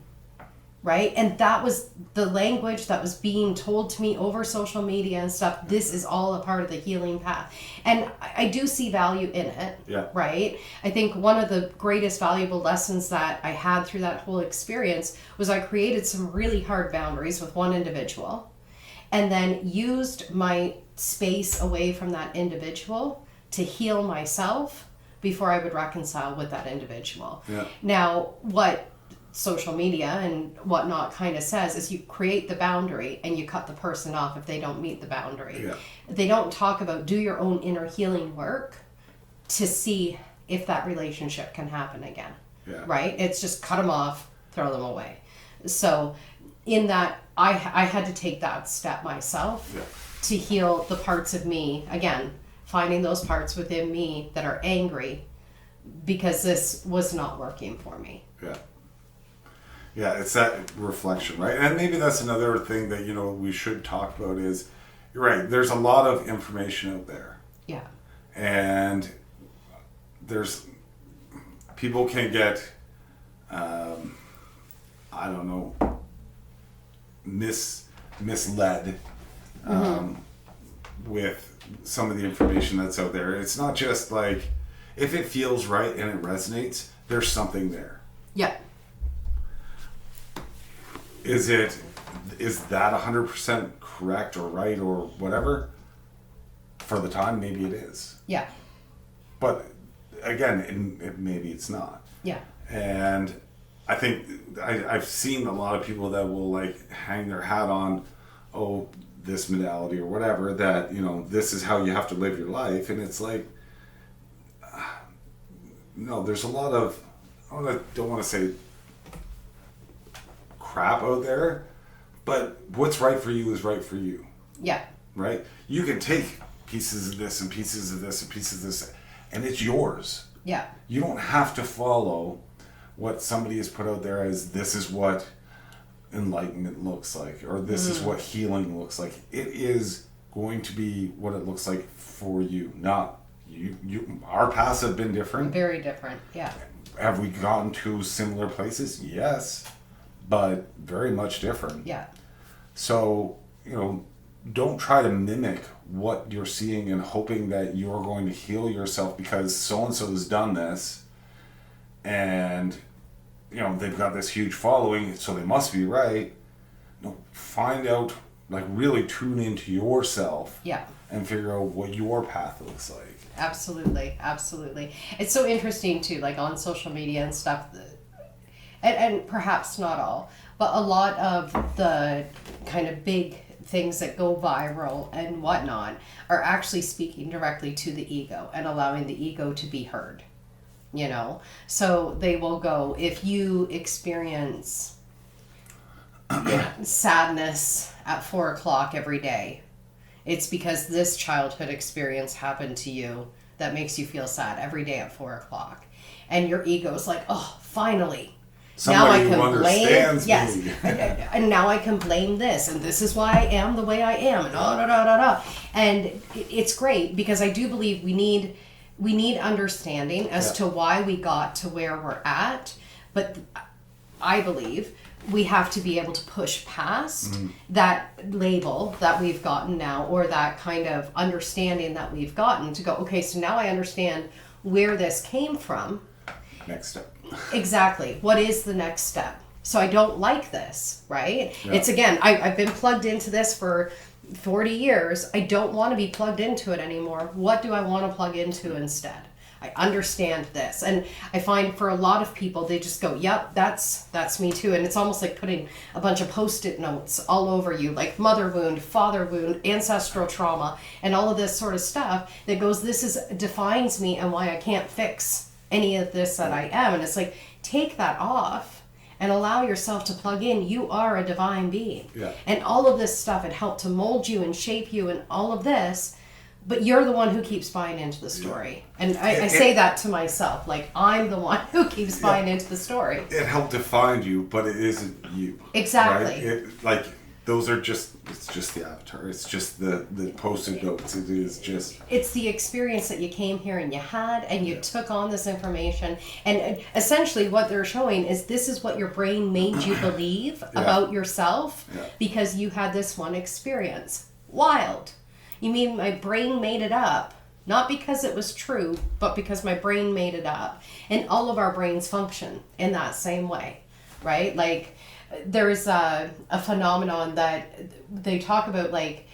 right? And that was the language that was being told to me over social media and stuff. This is all a part of the healing path. And I do see value in it, right? I think one of the greatest valuable lessons that I had through that whole experience was I created some really hard boundaries with one individual and then used my space away from that individual to heal myself before I would reconcile with that individual. Now, what social media and whatnot kind of says is you create the boundary and you cut the person off if they don't meet the boundary. They don't talk about do your own inner healing work to see if that relationship can happen again. Right? It's just cut them off, throw them away. So in that, I had to take that step myself to heal the parts of me, again, finding those parts within me that are angry because this was not working for me. Yeah, it's that reflection, right? And maybe that's another thing that, you know, we should talk about is, you're right, there's a lot of information out there. And people can get, I don't know, misled with some of the information that's out there. It's not just like, if it feels right and it resonates, there's something there. Is that 100% correct or right or whatever? For the time, maybe it is. But again, maybe it's not. And I think I've seen a lot of people that will like hang their hat on, oh, this modality or whatever, that, you know, this is how you have to live your life. And it's like, no, there's a lot of, I don't want to say crap out there, but what's right for you is right for you. Right? You can take pieces of this and pieces of this and pieces of this, and it's yours. You don't have to follow what somebody has put out there as this is what enlightenment looks like, or this is what healing looks like. It is going to be what it looks like for you, not you. Our paths have been different. Very different, Have we gone to similar places? Yes. But very much different. So, you know, don't try to mimic what you're seeing and hoping that you're going to heal yourself because so-and-so has done this and, you know, they've got this huge following, so they must be right. No, find out like really tune into yourself. Yeah. And figure out what your path looks like. Absolutely, absolutely. It's so interesting too, like on social media and stuff, and perhaps not all, but a lot of the kind of big things that go viral and whatnot are actually speaking directly to the ego and allowing the ego to be heard. You know, so they will go, if you experience sadness at 4 o'clock every day, it's because this childhood experience happened to you that makes you feel sad every day at 4 o'clock. And your ego's like, oh, finally. Somebody now I can blame, me. yes, and now I can blame this, and this is why I am the way I am, and And it's great, because I do believe we need understanding as to why we got to where we're at, but I believe we have to be able to push past that label that we've gotten now, or that kind of understanding that we've gotten, to go, okay, so now I understand where this came from. Next step. Exactly. What is the next step? So I don't like this, right? Yeah. It's, again, I've been plugged into this for 40 years. I don't want to be plugged into it anymore. What do I want to plug into instead? I understand this. And I find for a lot of people, they just go, yep, that's me too. And it's almost like putting a bunch of Post-it notes all over you, like mother wound, father wound, ancestral trauma, and all of this sort of stuff that goes, defines me and why I can't fix any of this that I am. And it's like, take that off and allow yourself to plug in. You are a divine being. Yeah. And all of this stuff, it helped to mold you and shape you and all of this. But you're the one who keeps buying into the story. And I say that to myself. Like, I'm the one who keeps buying into the story. It helped define you, but it isn't you. Exactly. Right? Those are it's just the avatar. It's just the Post-it notes. It is just... It's the experience that you came here and you had, and you took on this information. And essentially what they're showing is, this is what your brain made you believe about yourself because you had this one experience. Wild. You mean my brain made it up, not because it was true, but because my brain made it up. And all of our brains function in that same way, right? Like, there's a phenomenon that they talk about, like,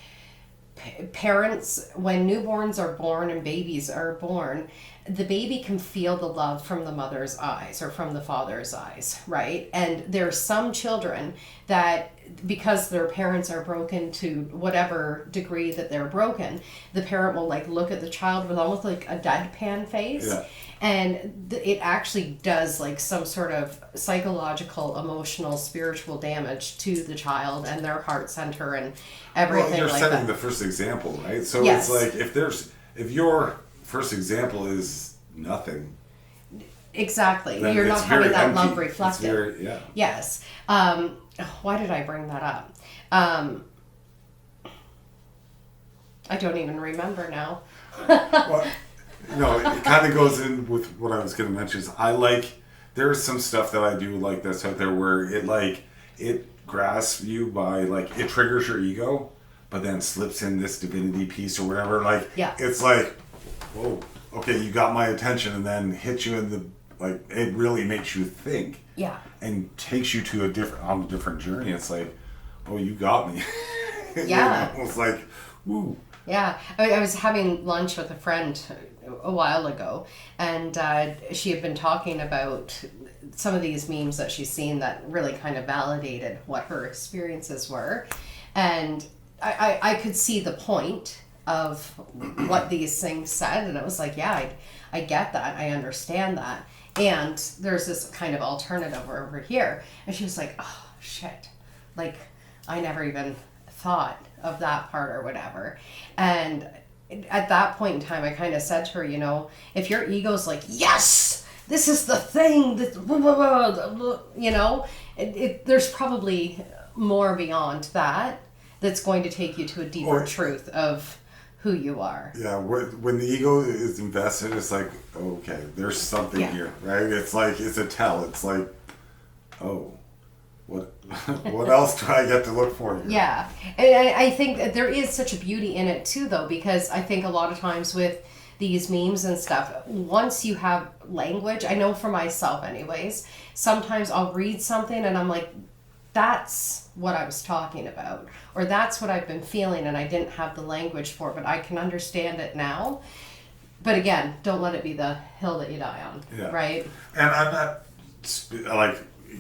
parents, when newborns are born and babies are born, the baby can feel the love from the mother's eyes or from the father's eyes, right? And there are some children that, because their parents are broken to whatever degree that they're broken, the parent will, like, look at the child with almost like a deadpan face. Yeah. And it actually does, like, some sort of psychological, emotional, spiritual damage to the child and their heart center and everything. Well, you're like setting that. the first example, right? So Yes. It's like, if your first example is nothing. Exactly. You're not having that love reflected. Yes. Why did I bring that up? I don't even remember now. Well, no, it kind of goes in with what I was going to mention. Is there's some stuff that I do like that's out there where it grasps you by, like, it triggers your ego, but then slips in this divinity piece or whatever. Like, it's like, whoa, okay, you got my attention, and then hits you in the, like, it really makes you think. Yeah. And takes you to on a different journey. It's like, oh, you got me. Yeah. It's like, woo. Yeah. I was having lunch with a friend a while ago, and she had been talking about some of these memes that she's seen that really kind of validated what her experiences were. And I could see the point of what these things said, and it was like, yeah, I get that. I understand that. And there's this kind of alternative over here. And she was like, oh, shit. Like, I never even thought of that part or whatever. And at that point in time, I kind of said to her, you know, if your ego's like, yes, this is the thing, that, you know, there's probably more beyond that that's going to take you to a deeper truth of who you are. Yeah, when the ego is invested, it's like, okay, there's something here, right? It's like, it's a tell. It's like, oh, what else do I get to look for here? Yeah, and I think that there is such a beauty in it too, though, because I think a lot of times with these memes and stuff, once you have language, I know for myself anyways, sometimes I'll read something and I'm like, that's what I was talking about, or that's what I've been feeling and I didn't have the language for, but I can understand it now. But again, don't let it be the hill that you die on, Yeah. right? And I'm not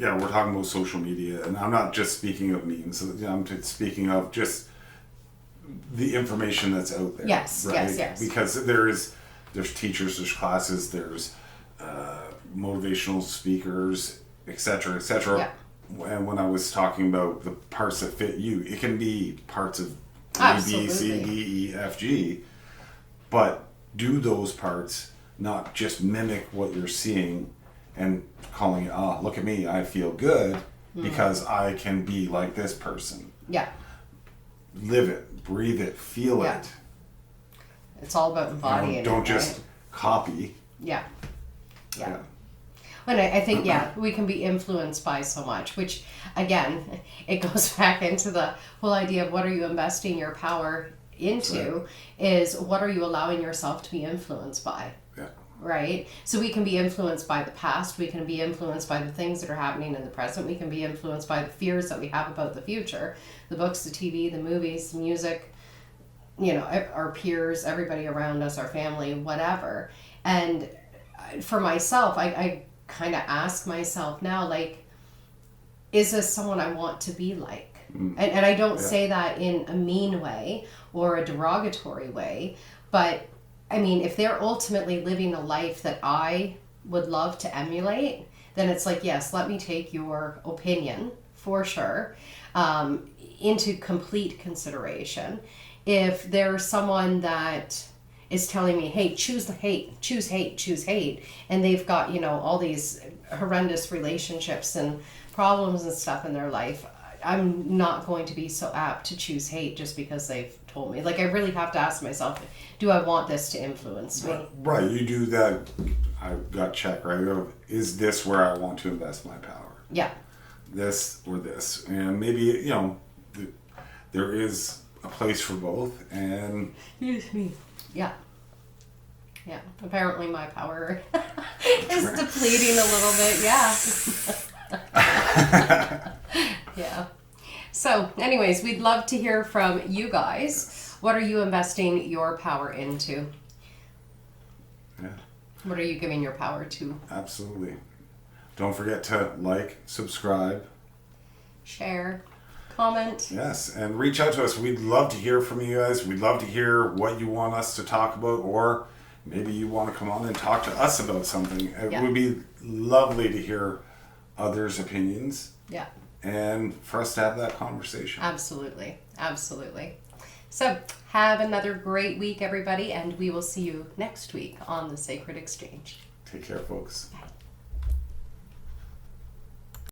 we're talking about social media, and I'm not just speaking of memes. I'm just speaking of just the information that's out there. Yes, right? yes. Because there's teachers, there's classes, there's motivational speakers, etc., etc. Yeah. And when I was talking about the parts that fit you, it can be parts of A, B, C, D, E, F, G, but do those parts, not just mimic what you're seeing and calling it, look at me, I feel good because I can be like this person. Yeah. Live it, breathe it, feel Yeah. it. It's all about embodying it. Don't just right? copy. Yeah. And I think, we can be influenced by so much, which, again, it goes back into the whole idea of what are you investing your power into, is what are you allowing yourself to be influenced by? Yeah. Right? So we can be influenced by the past, we can be influenced by the things that are happening in the present, we can be influenced by the fears that we have about the future, the books, the TV, the movies, the music, our peers, everybody around us, our family, whatever. And for myself, I kind of ask myself now, like, is this someone I want to be like? And I don't say that in a mean way or a derogatory way, but I mean, if they're ultimately living a life that I would love to emulate, then it's like, yes, let me take your opinion for sure into complete consideration. If there's someone that is telling me, hey, choose hate, and they've got, all these horrendous relationships and problems and stuff in their life, I'm not going to be so apt to choose hate just because they've told me. Like, I really have to ask myself, do I want this to influence me? Right, you do that, I've got check, right? Is this where I want to invest my power? Yeah. This or this. And maybe, there is a place for both, and... Excuse me. Yeah. Yeah. Apparently my power is depleting a little bit. Yeah. Yeah. So, anyways, we'd love to hear from you guys. What are you investing your power into? Yeah. What are you giving your power to? Absolutely. Don't forget to like, subscribe, share, comment. Yes, and reach out to us. We'd love to hear from you guys. We'd love to hear what you want us to talk about, or maybe you want to come on and talk to us about something. It would be lovely to hear others' opinions. Yeah. And for us to have that conversation. Absolutely. Absolutely. So have another great week, everybody, and we will see you next week on The Sacred Exchange. Take care, folks. Bye.